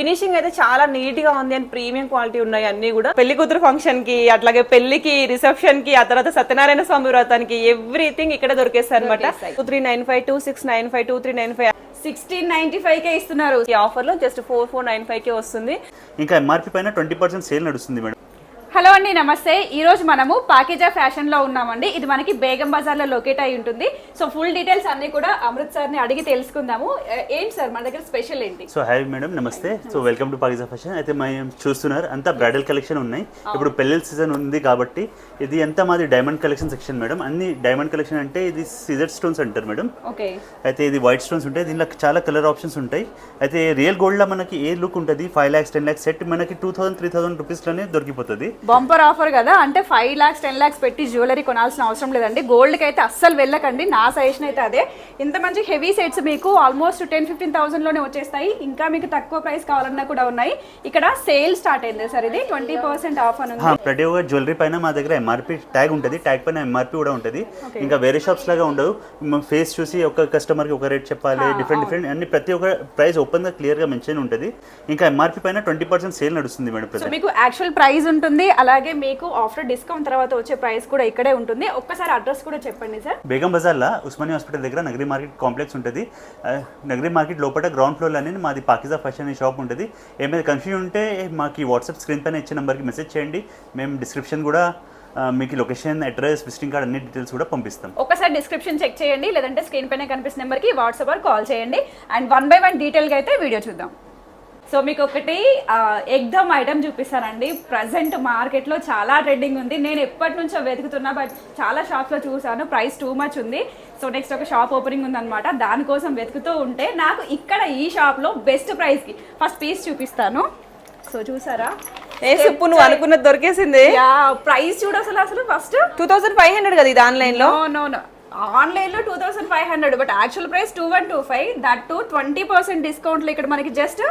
Finishing అయితే చాలా neat గా ఉంది అండ్ ప్రీమియం క్వాలిటీ ఉన్నాయి అన్ని కూడా. పెళ్లి కూతురు ఫంక్షన్ కి, అట్లాగే పెళ్లికి, రిసెప్షన్ కి, ఆ తర్వాత సత్యనారాయణ స్వామి వ్రతానికి ఎవ్రీథింగ్ ఇక్కడ దొరికేస్తాయి అనమాట. 2395, 2695, 2395, 1695 కే ఇస్తున్నారు. ఈ ఆఫర్ లో జస్ట్ 4495 కే వస్తుంది. ఇంకా ఎంఆర్పీ పైన 20% సేల్ నడుస్తుంది మేడం. హలో అండి, నమస్తే. ఈ రోజు మనము ప్యాకేజా ఫ్యాషన్ లో ఉన్నామండి. ఇది మనకి బేగం బజార్ లో లొకేట్ అయి ఉంటుంది. సో ఫుల్ డీటెయిల్స్ అన్ని కూడా అమృత్ సార్ ని అడిగి తెలుసుకుందాము. ఏంటి సార్ మన దగ్గర స్పెషల్ ఏంటి? సో హాయ్ మేడం, నమస్తే. సో వెల్కమ్ టు ప్యాకేజా ఫ్యాషన్. అయితే మేము చూస్తున్నారు అంతా బ్రైడల్ కలెక్షన్ ఉన్నాయి. ఇప్పుడు పెళ్లిళ్ళ సీజన్ ఉంది కాబట్టి ఇది అంతా మాది డైమండ్ కలెక్షన్ సెక్షన్ మేడం. అన్ని డైమండ్ కలెక్షన్ అంటే ఇది సీజర్ స్టోన్స్ అంటారు మేడం. ఓకే. అయితే ఇది వైట్ స్టోన్స్ ఉంటాయి. దీనిలో చాలా కలర్ ఆప్షన్స్ ఉంటాయి. అయితే రియల్ గోల్డ్ లో మనకి ఏ లుక్ ఉంటుంది 5 lakhs 10 lakhs సెట్ మనకి 2000-3000 రూపీస్ లోనే దొరికిపోతుంది. బంపర్ ఆఫర్ కదా, అంటే 5 lakhs 10 lakhs పెట్టి జ్యువెలరీ కొనాల్సిన అవసరం లేదండి. గోల్డ్ కి అయితే అస్సలు వెళ్ళకండి, నా సజెషన్ అయితే అదే. ఇంత మంచి హెవీ సెట్స్ మీకు ఆల్మోస్ట్ 10-15,000 లోనే వచ్చేస్తాయి. ఇంకా మీకు తక్కువ ప్రైస్ కావాలన్నా కూడా ఉన్నాయి. ఇక్కడ సేల్ స్టార్ట్ అయింది సార్, ఇది 20% ఆఫ్ అని ఉంది. ప్రతి ఒక్క జ్యువెలరీ పైన మా దగ్గర ఎంఆర్పీ ట్యాగ్ ఉంటుంది. ట్యాగ్ పైన ఎంఆర్పీ కూడా ఉంటుంది. ఇంకా వేరే షాప్స్ లాగా ఉండదు. ఫేస్ చూసి ఒక కస్టమర్ కి ఒక రేట్ చెప్పాలి, డిఫరెంట్ అన్ని ప్రతి ఒక్క ప్రైస్ ఓపెన్ గా క్లియర్ గా మెన్షన్ ఉంటుంది. ఇంకా ఎంఆర్పీ పైన 20% సేల్ నడుస్తుంది మేడం. మీకు యాక్చువల్ ప్రైస్ ఉంటుంది, అలాగే మీకు ఆఫ్టర్ డిస్కౌంట్ తర్వాత వచ్చే ప్రైస్ కూడా ఇక్కడే ఉంటుంది. ఒక్కసారి అడ్రస్ కూడా చెప్పండి సార్. బేగం బజార్లో ఉస్మానియా హాస్పిటల్ దగ్గర నగరీ మార్కెట్ కాంప్లెక్స్ ఉంటుంది. నగరీ మార్కెట్ లోపల గ్రౌండ్ ఫ్లోర్ లోనే మాది పాకిజా ఫ్యాషన్ షాప్ ఉంటుంది. ఏమైనా కన్ఫ్యూజన్ ఉంటే మాకు వాట్సాప్ స్క్రీన్ పైన ఇచ్చే నెంబర్కి మెసేజ్ చేయండి. మేము డిస్క్రిప్షన్ కూడా మీకు లొకేషన్, అడ్రస్, విజిటింగ్ కార్డ్ అన్ని డీటెయిల్స్ కూడా పంపిస్తాం. ఒకసారి డిస్క్రిప్షన్ చెక్ చేయండి, లేదంటే స్క్రీన్ పైన కనిపిస్తున్న నెంబర్కి వాట్సాప్ ఆర్ కాల్ చేయండి. అండ్ 1 by 1 డీటెయిల్గా అయితే వీడియో చూద్దాం. సో మీకు ఒకటి ఎగ్దమ్ ఐటమ్ చూపిస్తానండి. ప్రజెంట్ మార్కెట్లో చాలా ట్రెండింగ్ ఉంది. నేను ఎప్పటి నుంచో వెతుకుతున్నా, బట్ చాలా షాప్స్లో చూసాను, ప్రైస్ టూ మచ్ ఉంది. సో నెక్స్ట్ ఒక షాప్ ఓపెనింగ్ ఉందన్నమాట, దానికోసం వెతుకుతూ ఉంటే నాకు ఇక్కడ ఈ షాప్లో బెస్ట్ ప్రైస్కి ఫస్ట్ పీస్ చూపిస్తాను. సో చూసారా, నువ్వు అనుకున్నది దొరికేసింది. ప్రైస్ చూడు అసలు ఫస్ట్ 2500 కదా ఇది ఆన్లైన్ లో. నో ఆన్లైన్ లో 2500, but actual price 2125. That to 20% discount లో ఇక్కడ మనకి జస్ట్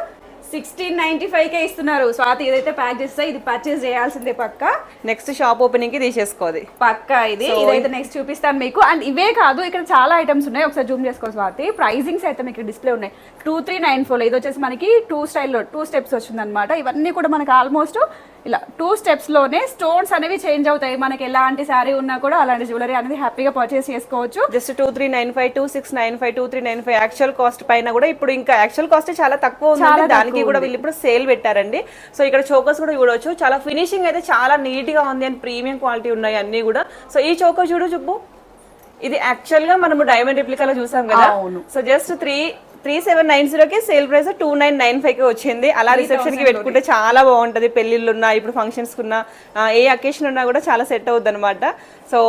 1695 కే ఇస్తున్నారు. స్వాతి ఇదైతే ప్యాక్ చేస్తే ఇది పర్చేస్ చేయాల్సిందే పక్క. నెక్స్ట్ షాప్ ఓపెనింగ్ కి తీసేసుకోవాలి పక్క. ఇదైతే నెక్స్ట్ చూపిస్తాను మీకు. అండ్ ఇవే కాదు, ఇక్కడ చాలా ఐటమ్స్ ఉన్నాయి. ఒకసారి జూమ్ చేసుకో స్వాతి. ప్రైజింగ్స్ అయితే మీకు డిస్ప్లే ఉన్నాయి. 2394 ఇది వచ్చేసి మనకి 2 స్టైల్లో 2 steps వచ్చింది అనమాట. ఇవన్నీ కూడా మనకి ఆల్మోస్ట్ ఇలా 2 steps లోనే స్టోన్స్ అనేవి చేంజ్ అవుతాయి. మనకి ఎలాంటి శారీ ఉన్నా కూడా అలాంటి జ్యువెలరీ అనేది హ్యాపీగా పర్చేస్ చేసుకోవచ్చు. జస్ట్ 2395, 2695, 2395 యాక్చువల్ కాస్ట్ పైన కూడా ఇప్పుడు ఇంకా యాక్చువల్ కాస్ట్ చాలా తక్కువ ఉంది. దానికి కూడా వీళ్ళు ఇప్పుడు సేల్ పెట్టారండి. సో ఇక్కడ చోకర్స్ కూడా చూడవచ్చు. చాలా ఫినిషింగ్ అయితే చాలా నీట్ గా ఉంది అండ్ ప్రీమియం క్వాలిటీ ఉన్నాయి అన్ని కూడా. సో ఈ చోకర్ చూపు, ఇది యాక్చువల్ గా మనము డైమండ్ రిప్లికాలో చూసాం కదా. సో జస్ట్ 3790 కి సేల్ ప్రైస్ 2995 కి వచ్చింది. అలా రిసెప్షన్ కి పెట్టుకుంటే చాలా బాగుంటది. పెళ్లిళ్ళు ఉన్నా, ఇప్పుడు ఫంక్షన్స్ కున్నా, ఏ అకేషన్ ఉన్నా కూడా చాలా సెట్ అవుద్ది అనమాట. సో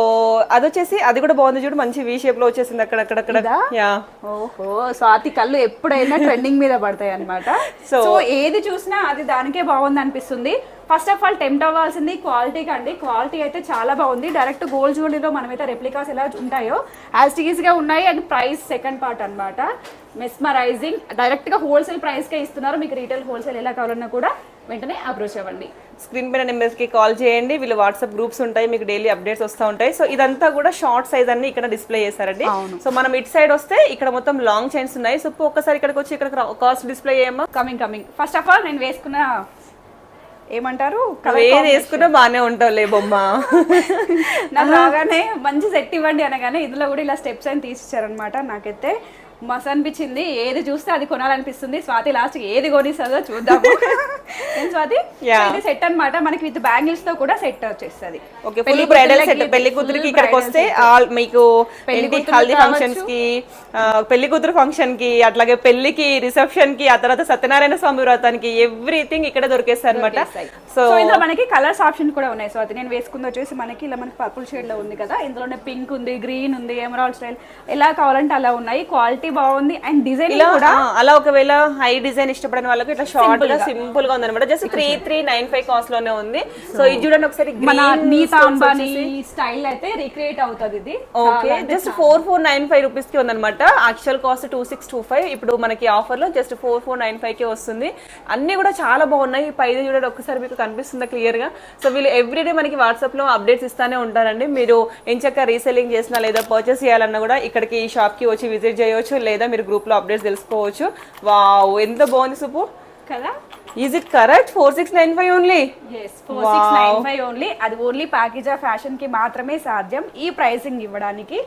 అది వచ్చేసి అది కూడా బాగుంది చూడు, మంచి వి షేప్ లో వచ్చేసింది అక్కడక్కడ. ఓహో, స్వాతి కళ్ళు ఎప్పుడైనా ట్రెండింగ్ మీద పడతాయి అనమాట. సో ఏది చూసినా అది దానికే బాగుంది అనిపిస్తుంది. ఫస్ట్ ఆఫ్ ఆల్ టెంప్ట్ అవ్వాల్సింది క్వాలిటీ కండి. క్వాలిటీ అయితే చాలా బాగుంది. డైరెక్ట్ గోల్డ్ జ్యువెలరీలో మనమైతే రెప్లికాస్ ఎలా ఉంటాయో యాజ్ టీజ్ గా ఉన్నాయి. అండ్ ప్రైస్ సెకండ్ పార్ట్ అనమాట. మెస్మరైజింగ్. డైరెక్ట్ గా హోల్సేల్ ప్రైస్ కే ఇస్తున్నారు. మీకు రీటైల్ హోల్సేల్ ఎలా కావాలన్నా కూడా వెంటనే అప్రోచ్ అవ్వండి. స్క్రీన్ పైన నెంబర్స్ కి కాల్ చేయండి. వీళ్ళు వాట్సాప్ గ్రూప్స్ ఉంటాయి, మీకు డైలీ అప్డేట్స్ వస్తూ ఉంటాయి. సో ఇదంతా కూడా షార్ట్ సైజ్ అన్ని ఇక్కడ డిస్ప్లే చేశారండి. సో మనం ఇటు సైడ్ వస్తే ఇక్కడ మొత్తం లాంగ్ చైన్స్ ఉన్నాయి. సో ఒక్కసారి ఇక్కడికి వచ్చి ఇక్కడ కాస్ట్ డిస్ప్లే చేయమ్మా. కమింగ్ ఫస్ట్ ఆఫ్ ఆల్ నేను వేసుకున్న ఏమంటారు, ఏది వేసుకున్నా బాగానే ఉంటావులే బొమ్మ. నాకు రాగానే మంచి సెట్ ఇవ్వండి అనగానే ఇందులో కూడా ఇలా స్టెప్స్ అని తీసిచ్చారనమాట. నాకైతే మస్తు అనిపించింది. ఏది చూస్తే అది కొనాలనిపిస్తుంది. స్వాతి లాస్ట్ ఏది కొనిస్తుందో చూద్దాము. స్వాతి ఇది సెట్ అనమాట. మనకి విత్ బ్యాంగిల్స్ తో కూడా సెట్ వచ్చేస్తుంది. పెళ్లి కూతురికి ఇక్కడికి వస్తే మీకు హల్దీ ఫంక్షన్స్ కి, పెళ్లి కూతురు ఫంక్షన్ కి, అట్లాగే పెళ్లికి, రిసెప్షన్ కి, ఆ తర్వాత సత్యనారాయణ స్వామి వ్రతానికి ఎవ్రీథింగ్ ఇక్కడ దొరికేస్తాయి అనమాట. సో ఇందులో మనకి కలర్స్ ఆప్షన్ కూడా ఉన్నాయి. స్వాతి నేను వేసుకుంది వచ్చేసి మనకి ఇలా మనకి పర్పుల్ షేడ్ లో ఉంది కదా. ఇందులోనే పింక్ ఉంది, గ్రీన్ ఉంది, ఎమరాల్డ్ స్టైల్, ఎలా కావాలంటే అలా ఉన్నాయి. క్వాలిటీ బాగుంది. అండ్ డిజైన్ కూడా అలా ఒకవేళ హై డిజైన్ ఇష్టపడిన వాళ్ళకి ఇట్లా షార్ట్ గా సింపుల్ గా ఉంది అనమాట. జస్ట్ 3395 కాస్ట్ లోనే ఉంది. సో ఇది చూడండి ఒకసారి, మన నీతా అంబానీ స్టైల్ అయితే రీక్రియేట్ అవుతుంది ఇది. ఓకే, జస్ట్ 4495 రూపీస్ కి ఉందన్నమాట. Actual cost 2625. ఇప్పుడు మనకి ఆఫర్ లో జస్ట్ 4495 కి వస్తుంది. అన్ని కూడా చాలా బాగున్నాయి. పైన చూడండి ఒకసారి మీకు కనిపిస్తుందా క్లియర్ గా. సో వీళ్ళు ఎవ్రీడే మనకి వాట్సాప్ లో అప్డేట్స్ ఇస్తానే ఉంటారండి. మీరు ఎంచక్క రీసెల్లింగ్ చేసినా లేదా పర్చేస్ చేయాలన్నా కూడా ఇక్కడికి ఈ షాప్ కి వచ్చి విజిట్ చేయవచ్చు, లేదా మీరు గ్రూప్ లో అప్డేట్స్ తెలుసుకోవచ్చు. వావ్, ఎంత బాగుంది సుపు కదా. Is it correct? 4695 only. Yes 4695 only. అది ఓన్లీ ప్యాకేజా ఫ్యాషన్ కి మాత్రమే సాధ్యం ఈ ప్రైసింగ్ ఇవ్వడానికి.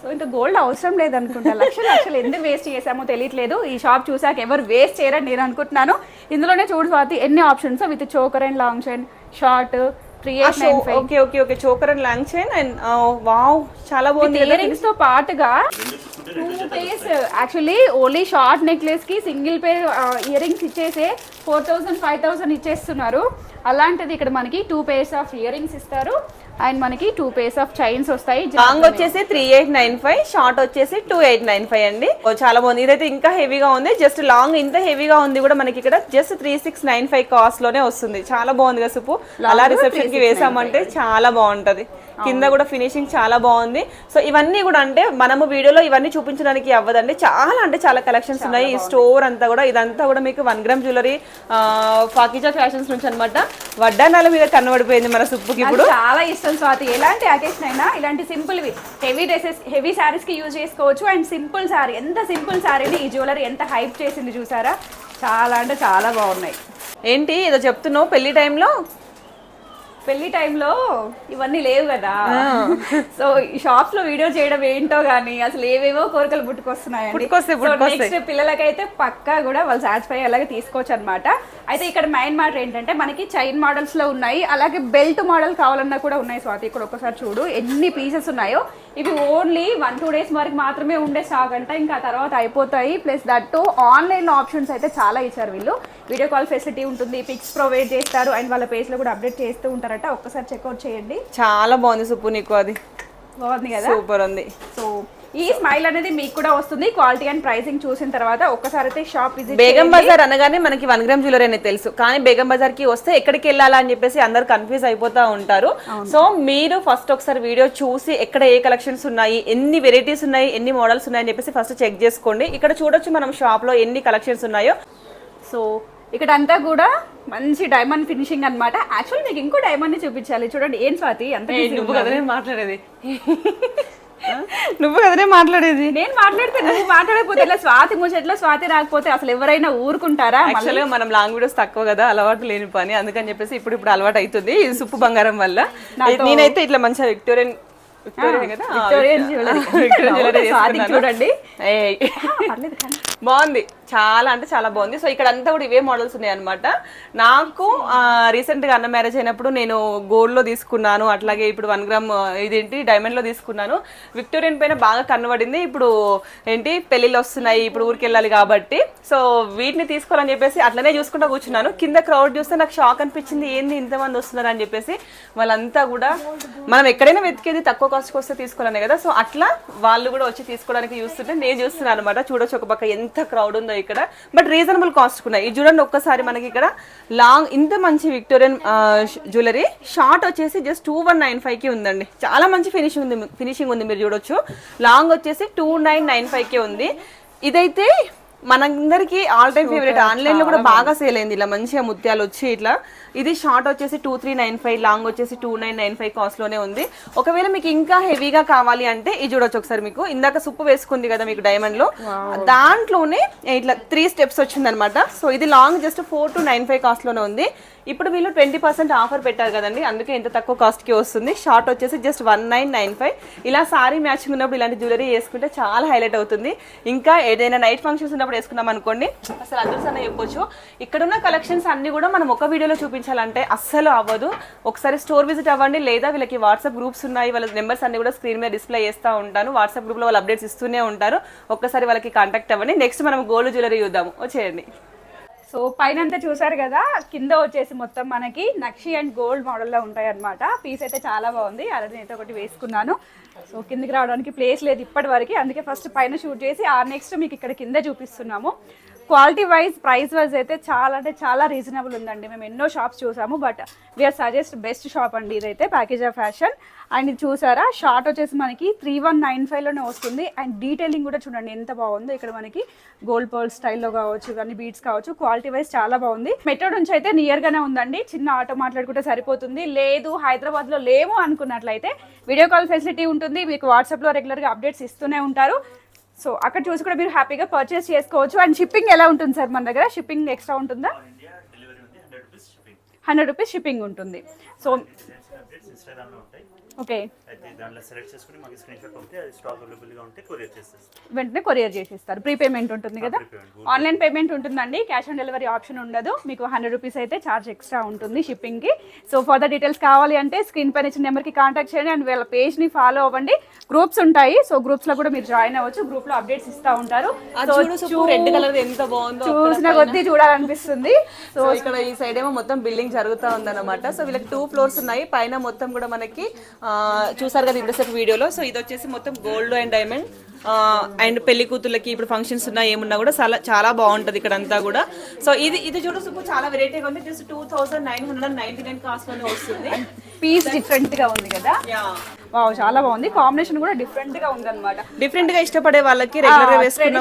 సో ఇంకా గోల్డ్ అవసరం లేదనుకుంటా. లక్షలు ఎందుకు వేస్ట్ చేసామో తెలియట్లేదు. ఈ షాప్ చూసాక ఎవరు వేస్ట్ చేయరని నేను అనుకుంటున్నాను. ఇందులోనే చూడు స్వాతి ఎన్ని options with choker and long chain, short 3895. Okay okay okay, choker and long chain and wow చాలా బాగుంది. ఇయర్ రింగ్స్ తో పాటుగా 2 pairs actually only short necklace కి సింగిల్ పేర్ ఇయర్ రింగ్స్ ఇచ్చేసే 4000 5000 ఇచ్చేస్తున్నారు. అలాంటిది ఇక్కడ మనకి 2 pairs ఆఫ్ ఇయర్ రింగ్స్ ఇస్తారు అండ్ మనకి 2 pairs ఆఫ్ చైన్స్ వస్తాయి. లాంగ్ వచ్చేసి 3895, షార్ట్ వచ్చేసి 2895 అండి. చాలా బాగుంది. ఇదైతే ఇంకా హెవీగా ఉంది. జస్ట్ లాంగ్ ఇంత హెవీగా ఉంది కూడా మనకి ఇక్కడ జస్ట్ 3695 కాస్ట్ లోనే వస్తుంది. చాలా బాగుంది కదా సుపు. అలా రిసెప్షన్ కి వేసామంటే చాలా బాగుంటది. కింద కూడా ఫినిషింగ్ చాలా బాగుంది. సో ఇవన్నీ కూడా అంటే మనము వీడియోలో ఇవన్నీ చూపించడానికి అవ్వదండి. చాలా అంటే చాలా కలెక్షన్స్ ఉన్నాయి. ఈ స్టోర్ అంతా కూడా ఇదంతా కూడా మీకు 1 గ్రామ్ జ్యువెలరీ ఫాకిజా ఫ్యాషన్స్ నుంచి అనమాట. వడ్డానాల మీద కనబడిపోయింది మన సుప్పుకి ఇప్పుడు. చాలా ఇష్టం స్వాతి. ఎలాంటి అకేషన్ అయినా ఇలాంటి simple heavy dresses heavy saris కి యూజ్ చేసుకోవచ్చు. అండ్ సింపుల్ శారీ, ఎంత సింపుల్ శారీని ఈ జ్యువెలరీ ఎంత హైప్ చేసింది చూసారా. చాలా అంటే చాలా బాగున్నాయి. ఏంటి ఏదో చెప్తున్నావు పెళ్లి టైంలో? పెళ్లి టైంలో ఇవన్నీ లేవు కదా. సో ఈ షాప్స్ లో వీడియో చేయడం ఏంటో గానీ అసలు ఏవేవో కోరికలు పుట్టుకొస్తున్నాయండి. నెక్స్ట్ పిల్లలకైతే పక్కా కూడా వాళ్ళు సాటిస్ఫై అలాగే తీసుకోవచ్చు అనమాట. అయితే ఇక్కడ మెయిన్ మాట ఏంటంటే మనకి చైన్ మోడల్స్ లో ఉన్నాయి, అలాగే బెల్ట్ మోడల్ కావాలన్నా కూడా ఉన్నాయి స్వాతి. ఇక్కడ ఒక్కసారి చూడు ఎన్ని పీసెస్ ఉన్నాయో. ఇవి ఓన్లీ 1-2 డేస్ వరకు మాత్రమే ఉండే స్టాక్ అంట, ఇంకా తర్వాత అయిపోతాయి. ప్లస్ దట్టు ఆన్లైన్ ఆప్షన్స్ అయితే చాలా ఇచ్చారు వీళ్ళు. వీడియో కాల్ ఫెసిలిటీ ఉంటుంది, పిక్స్ ప్రొవైడ్ చేస్తారు అండ్ వాళ్ళ పేజ్ లో కూడా అప్డేట్ చేస్తూ ఉంటారట. ఒక్కసారి చెక్అవుట్ చేయండి. చాలా బాగుంది సుప్పు నీకు. అది బాగుంది కదా, సూపర్ ఉంది. సో ఈ స్మైల్ అనేది మీకు కూడా వస్తుంది క్వాలిటీ అండ్ ప్రైసింగ్ చూసిన తర్వాత. ఒక్కసారి అయితే షాప్ విజిట్. బేగం బజార్ అనగానే మనకి 1 గ్రామ్ జ్యువెలరీ అనేది తెలుసు, కానీ బేగం బజార్ కి వస్తే ఎక్కడికి వెళ్ళాలా అని చెప్పేసి అందరు కన్ఫ్యూజ్ అయిపోతా ఉంటారు. సో మీరు ఫస్ట్ ఒకసారి వీడియో చూసి ఎక్కడ ఏ కలెక్షన్స్ ఉన్నాయి, ఎన్ని వెరైటీస్ ఉన్నాయి, ఎన్ని మోడల్స్ ఉన్నాయి అని చెప్పేసి ఫస్ట్ చెక్ చేసుకోండి. ఇక్కడ చూడొచ్చు మనం షాప్ లో ఎన్ని కలెక్షన్స్ ఉన్నాయో. సో ఇక్కడ అంతా కూడా మంచి డైమండ్ ఫినిషింగ్ అన్నమాట. యాక్చువల్ మీకు ఇంకో డైమండ్ ని చూపించాలి. చూడండి ఏం స్వాతి అంత నువ్వు కదనే మాట్లాడేది. నువ్వు కదనే మాట్లాడేది. నేను మాట్లాడితే నువ్వు మాట్లాడకపోతే ఇలా స్వాతి ముచ్చట్లో స్వాతి రాకపోతే అసలు ఎవరైనా ఊరుకుంటారా? యాక్చువల్గా మనం లాంగ్ వీడియోస్ తక్కువ కదా, అలవాటు లేని పని. అందుకని చెప్పేసి ఇప్పుడు అలవాటు అవుతుంది ఈ సుప్పు బంగారం వల్ల. నేనైతే ఇట్లా మంచిగా విక్టోరియన్ చూడండి బాగుంది, చాలా అంటే చాలా బాగుంది. సో ఇక్కడ అంతా కూడా ఇవే మోడల్స్ ఉన్నాయి అనమాట. నాకు రీసెంట్ గా అన్న మ్యారేజ్ అయినప్పుడు నేను గోల్డ్ లో తీసుకున్నాను, అట్లాగే ఇప్పుడు 1 గ్రామ్ ఇదేంటి డైమండ్ లో తీసుకున్నాను. విక్టోరియన్ పైన బాగా కనబడింది. ఇప్పుడు ఏంటి పెళ్లిళ్ళు వస్తున్నాయి, ఇప్పుడు ఊరికి వెళ్ళాలి కాబట్టి సో వీటిని తీసుకోవాలని చెప్పేసి అట్లనే చూసుకుంటూ కూర్చున్నాను. కింద క్రౌడ్ చూస్తే నాకు షాక్ అనిపించింది, ఏంది ఇంతమంది వస్తున్నారు అని చెప్పేసి. వాళ్ళంతా కూడా మనం ఎక్కడైనా వెతికేది తక్కువ కాస్ట్కి వస్తే తీసుకోవాలనే కదా. సో అట్లా వాళ్ళు కూడా వచ్చి తీసుకోవడానికి చూస్తుంటే నేను చూస్తున్నాను అనమాట. చూడొచ్చు ఒక పక్క ఎంత క్రౌడ్ ఉందో ఇక్కడ, బట్ రీజనబుల్ కాస్ట్ ఉన్నాయి. ఇది చూడండి ఒక్కసారి మనకి ఇక్కడ లాంగ్ ఇంత మంచి విక్టోరియన్ జ్యువెలరీ షార్ట్ వచ్చేసి జస్ట్ 2195 కి ఉందండి. చాలా మంచి ఫినిషింగ్ ఉంది మీరు చూడొచ్చు. లాంగ్ వచ్చేసి 2995 కి ఉంది. ఇదైతే మనందరికి ఆల్ టైమ్ ఫేవరెట్. ఆన్లైన్ లో కూడా బాగా సేల్ అయింది ఇలా మంచిగా ముత్యాలు వచ్చి ఇట్లా. ఇది షార్ట్ వచ్చేసి 2395, లాంగ్ వచ్చేసి 2995 కాస్ట్ లోనే ఉంది. ఒకవేళ మీకు ఇంకా హెవీగా కావాలి అంటే ఇది చూడొచ్చు ఒకసారి. మీకు ఇందాక సుప్పు వేసుకుంది కదా మీకు డైమండ్ లో, దాంట్లోనే ఇట్లా 3 స్టెప్స్ వచ్చింది అనమాట. సో ఇది లాంగ్ జస్ట్ 4295 కాస్ట్ లోనే ఉంది. ఇప్పుడు వీళ్ళు 20% ఆఫర్ పెట్టారు కదండి, అందుకే ఇంత తక్కువ కాస్ట్ కి వస్తుంది. షార్ట్ వచ్చేసి జస్ట్ 1995. ఇలా సారీ మ్యాచింగ్ ఉన్నప్పుడు ఇలాంటి జ్యువెలరీ వేసుకుంటే చాలా హైలైట్ అవుతుంది. ఇంకా ఏదైనా నైట్ ఫంక్షన్స్ ఉన్నప్పుడు వేసుకున్నాం అనుకోండి అసలు అదర్స్ అన్న చెప్పొచ్చు. ఇక్కడ ఉన్న కలెక్షన్స్ అన్ని కూడా మనం ఒక వీడియోలో చూపించాలంటే అస్సలు అవ్వదు. ఒకసారి స్టోర్ విజిట్ అవ్వండి, లేదా వీళ్ళకి వాట్సాప్ గ్రూప్స్ ఉన్నాయి, వాళ్ళ నెంబర్స్ అన్ని కూడా స్క్రీన్ మీద డిస్ప్లే చేస్తూ ఉంటాను. వాట్సాప్ గ్రూప్ లో వాళ్ళు అప్డేట్స్ ఇస్తూనే ఉంటారు. ఒక్కసారి వాళ్ళకి కాంటాక్ట్ అవ్వండి. నెక్స్ట్ మనం గోల్డ్ జ్యువెలరీ చూద్దాము, వచ్చేయండి. సో పైన అంతా చూసారు కదా, కింద వచ్చేసి మొత్తం మనకి నక్షి అండ్ గోల్డ్ మోడల్లో ఉంటాయి అనమాట. పీస్ అయితే చాలా బాగుంది, అలాగే నేను ఒకటి వేసుకున్నాను. సో కిందికి రావడానికి ప్లేస్ లేదు ఇప్పటి వరకు, అందుకే ఫస్ట్ పైన షూట్ చేసి నెక్స్ట్ మీకు ఇక్కడ కింద చూపిస్తున్నాము. క్వాలిటీ వైజ్ ప్రైస్ వైజ్ అయితే చాలా అంటే చాలా రీజనబుల్ ఉందండి. మేము ఎన్నో షాప్స్ చూసాము, but we are suggest best shop అండి ఇదైతే, ప్యాకేజా ఫ్యాషన్. అండ్ ఇది చూసారా షార్ట్ వచ్చేసి మనకి 3195లోనే వస్తుంది. అండ్ డీటెయిలింగ్ కూడా చూడండి ఎంత బాగుందో. ఇక్కడ మనకి గోల్డ్ పర్ల్ స్టైల్లో కావచ్చు, ఇవన్నీ బీట్స్ కావచ్చు, క్వాలిటీ వైజ్ చాలా బాగుంది. మెట్రో నుంచి అయితే నియర్ గానే ఉందండి, చిన్న ఆటో మాట్లాడుకుంటే సరిపోతుంది. లేదు హైదరాబాద్ లో లేము అనుకున్నట్లయితే వీడియో కాల్ ఫెసిలిటీ ఉంటుంది. మీకు వాట్సాప్ లో రెగ్యులర్ గా అప్డేట్స్ ఇస్తూనే ఉంటారు. సో అక్కడ చూసి కూడా మీరు హ్యాపీగా పర్చేస్ చేసుకోవచ్చు. అండ్ షిప్పింగ్ ఎలా ఉంటుంది సార్ మన దగ్గర? షిప్పింగ్ ఎక్స్ట్రా ఉంటుందా? ఇండియా డెలివరీ ఉంది, 100 రూపీస్ షిప్పింగ్. 100 రూపీస్ షిప్పింగ్ ఉంటుంది. సో ఇన్స్టాగ్రామ్లో ఉంటాయి, ఓకే, అయితే దాంట్లో సెలెక్ట్ చేసుకుని మాకు స్క్రీన్ షాట్ పంపితే అది స్టాక్ అవైలబుల్గా ఉంటే కొరియర్ చేసేస్తాం. వెంటనే కొరియర్ చేసేస్తారు. ప్రీపేమెంట్ ఉంటుంది కదా? ఆన్లైన్ పేమెంట్ ఉంటుందండి, క్యాష్ ఆన్ డెలివరీ ఆప్షన్ ఉండదు. మీకు 100 రూపీస్ అయితే ఛార్జ్ ఎక్స్ట్రా ఉంటుంది షిప్పింగ్కి. సో ఫర్దర్ డీటెయిల్స్ కావాలి అంటే స్క్రీన్ పైన ఇచ్చిన నెంబర్కి కాంటాక్ట్ చేయండి. అండ్ వీళ్ళ పేజ్ని ఫాలో అవ్వండి. గ్రూప్స్ ఉంటాయి, సో గ్రూప్స్లో కూడా మీరు జాయిన్ అవ్వచ్చు. గ్రూప్లో అప్డేట్స్ ఇస్తూ ఉంటారు. రెడ్ కలర్ ఎంత బాగుందో చూసిన కొద్దీ చూడాలనిపిస్తుంది. సో ఇక్కడ ఈ సైడ్ ఏమో మొత్తం బిల్డింగ్ జరుగుతూ ఉందన్నమాట. సో వీళ్ళకి 2 ఫ్లోర్స్ ఉన్నాయి. పైన మొత్తం కూడా మనకి చూసారు కదా ఇంతసేపు వీడియోలో. సో ఇది వచ్చేసి మొత్తం గోల్డ్ అండ్ డైమండ్ అండ్ పెళ్లి కూతుర్లకి ఇప్పుడు ఫంక్షన్స్ ఉన్నా ఏమున్నా కూడా చాలా బాగుంటది ఇక్కడ అంతా కూడా. సో ఇది చూడ సుబ్బు చాలా వెరైటీగా ఉంది. జస్ట్ 2999 కాస్ట్ లోనే వస్తుంది. పీస్ డిఫరెంట్ గా ఉంది కదా? వావ్, చాలా బాగుంది. కాంబినేషన్ కూడా డిఫరెంట్ గా ఉంది అనమాట. డిఫరెంట్ గా ఇష్టపడే వాళ్ళకి రెగ్యులర్ గా వేసుకున్న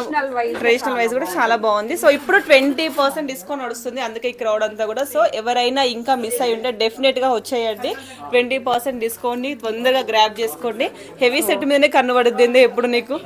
ట్రెడిషనల్ వైజ్ కూడా చాలా బాగుంది. సో ఇప్పుడు 20% డిస్కౌంట్ నడుస్తుంది, అందుకే ఈ క్రౌడ్ అంతా కూడా. సో ఎవరైనా ఇంకా మిస్ అయ్యి ఉంటే డెఫినెట్ గా వచ్చేయండి. 20% డిస్కౌంట్ ని తొందరగా గ్రాప్ చేసుకోండి. హెవీ సెట్ మీదనే కన్నుపడుతుంది ఎప్పుడు నీకు.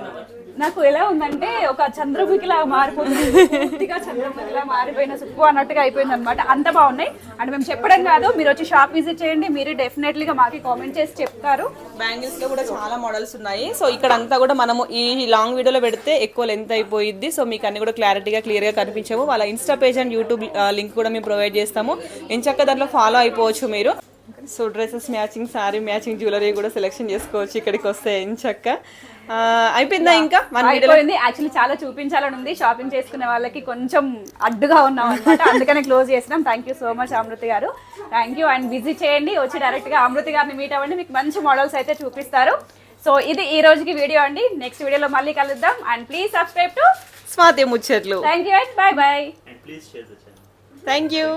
నాకు ఎలా ఉందంటే ఒక చంద్రముఖిలా మారిపోతుంది, పూర్తిగా చంద్రముఖిలా మారిపోయిన సుప్పు అన్నట్టుగా అయిపోయింది అనమాట. అంత బాగున్నాయి. అండ్ మేము చెప్పడం కాదు, మీరు వచ్చి షాప్ విజిట్ చేయండి. మీరు డెఫినెట్లీగా మాకు కామెంట్ చేసి చెప్తారు. బ్యాంగిల్స్ లో కూడా చాలా మోడల్స్ ఉన్నాయి. సో ఇక్కడ అంతా కూడా మనము ఈ లాంగ్ వీడియోలో పెడితే ఎక్కువ లెంత్ అయిపోయింది. సో మీకు అన్ని కూడా క్లారిటీగా క్లియర్ గా కనిపించవు. వాళ్ళ Insta page and YouTube link కూడా మేము ప్రొవైడ్ చేస్తాము. ఎంచక్క దాంట్లో ఫాలో అయిపోవచ్చు మీరు. So dresses matching, sorry matching jewellery కూడా సెలెక్షన్ చేసుకోవచ్చు ఇక్కడికి వస్తే ఎంచక్క. అయిపోయిందా? ఇంకా అయిపోయింది. యాక్చువల్లీ చాలా చూపించాలని ఉంది. షాపింగ్ చేసుకునే వాళ్ళకి కొంచెం అడ్డుగా ఉన్నాం అనమాట, అందుకనే క్లోజ్ చేసినాం. థ్యాంక్ యూ సో మచ్ అమృతి గారు, థ్యాంక్ యూ. అండ్ విజిట్ చేయండి, వచ్చి డైరెక్ట్ గా అమృతి గారిని మీట్ అవ్వండి, మీకు మంచి మోడల్స్ అయితే చూపిస్తారు. సో ఇది ఈ రోజుకి వీడియో అండి. నెక్స్ట్ వీడియోలో మళ్ళీ కలుద్దాం. And please subscribe to Swathi ముచ్చట్లు. Thank you and bye bye. Please share the channel. Thank you.